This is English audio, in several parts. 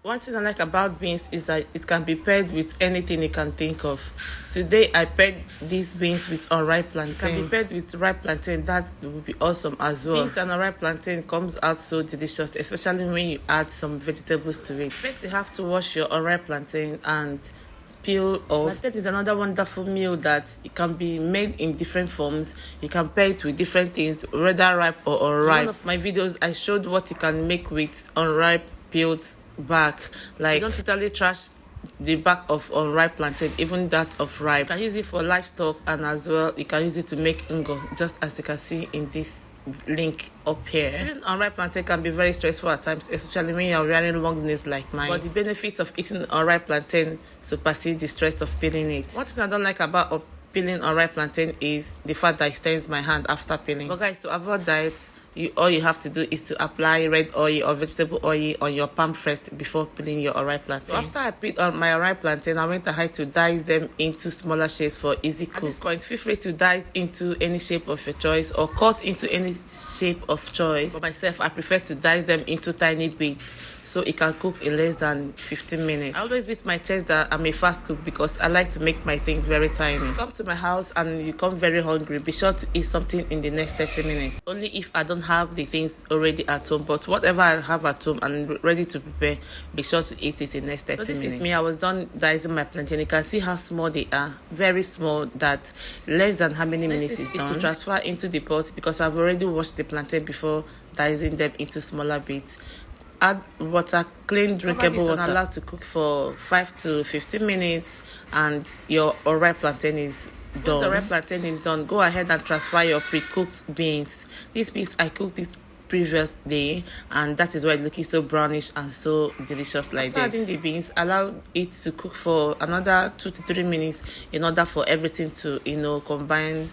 One thing I like about beans is that it can be paired with anything you can think of. Today I paired these beans with unripe plantain. It can be paired with ripe plantain. That would be awesome as well. Beans and unripe plantain comes out so delicious, especially when you add some vegetables to it. First you have to wash your unripe plantain and peel off. Plantain is another wonderful meal that it can be made in different forms. You can pair it with different things, whether ripe or unripe. In one of my videos I showed what you can make with unripe peeled back. Like, you don't totally trash the back of unripe plantain, even that of ripe. You can use it for livestock, and as well you can use it to make ngo, just as you can see in this link up here. Eating unripe plantain can be very stressful at times, especially when you're wearing long nails like mine, but the benefits of eating unripe plantain supersede the stress of peeling it. One thing I don't like about peeling unripe plantain is the fact that it stains my hand after peeling. But guys, to avoid that, all you have to do is to apply red oil or vegetable oil on your palm first before peeling your unripe plantain. So after I peeled on my unripe plantain, I went ahead to dice them into smaller shapes for easy cook. At this point, feel free to dice into any shape of your choice or cut into any shape of choice. For myself, I prefer to dice them into tiny bits so it can cook in less than 15 minutes. I always beat my chest that I'm a fast cook because I like to make my things very tiny. If you come to my house and you come very hungry, be sure to eat something in the next 30 minutes. Only if I don't have the things already at home, but whatever I have at home and ready to prepare, be sure to eat it in the next 30 minutes. This is me. I was done dicing my plantain. You can see how small they are, very small, that less than how many minutes is done. To transfer into the pot because I've already washed the plantain before dicing them into smaller bits. Add water, clean drinkable water. Allowed to cook for 5 to 15 minutes and your unripe plantain is done. Once the unripe plantain is done, go ahead and transfer your pre-cooked beans. These beans I cooked this previous day, and that is why it's looking so brownish and so delicious like this. After adding the beans, allow it to cook for another 2 to 3 minutes in order for everything to combine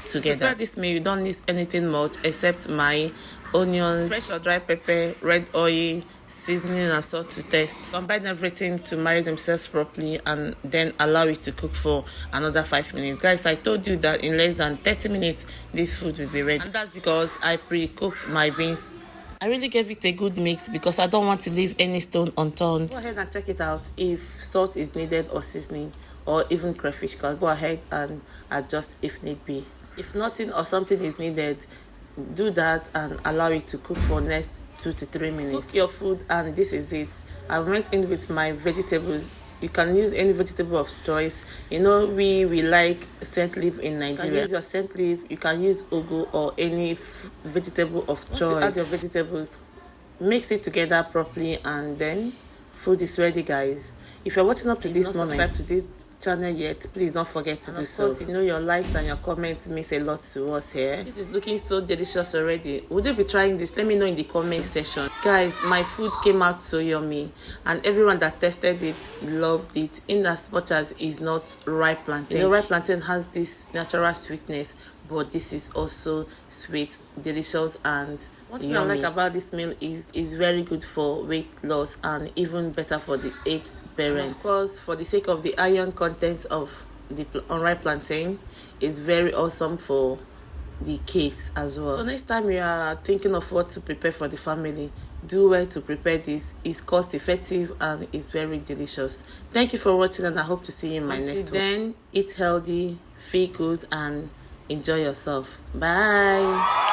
together. To prepare this meal, you don't need anything much except my onions, fresh or dry pepper, red oil, seasoning and salt to taste. Combine everything to marry themselves properly and then allow it to cook for another 5 minutes. Guys, I told you that in less than 30 minutes this food will be ready, and that's because I pre-cooked my beans. I really gave it a good mix because I don't want to leave any stone unturned. Go ahead and check it out. If salt is needed or seasoning or even crayfish, can go ahead and adjust if need be. If nothing or something is needed, do that and allow it to cook for next 2 to 3 minutes. Cook your food, and this is it. I went in with my vegetables. You can use any vegetable of choice. We like scent leaf in Nigeria. You can use your scent leaf. You can use ugu or any vegetable of choice. You add your vegetables, mix it together properly, and then food is ready, guys. If you're watching up to this moment, subscribe to this channel yet, please don't forget to do so. Of course, your likes and your comments means a lot to us here. This is looking so delicious already. Would you be trying this? Let me know in the comment section. Guys, my food came out so yummy, and everyone that tested it loved it, in as much as it's not ripe plantain. Ripe plantain has this natural sweetness, but this is also sweet, delicious, and one thing I like about this meal is it's very good for weight loss and even better for the aged parents. Of course, for the sake of the iron content of the unripe plantain, it's very awesome for the kids as well. So next time you are thinking of what to prepare for the family, do well to prepare this. It's cost effective and it's very delicious. Thank you for watching, and I hope to see you in my next one. Then eat healthy, feel good, and enjoy yourself. Bye.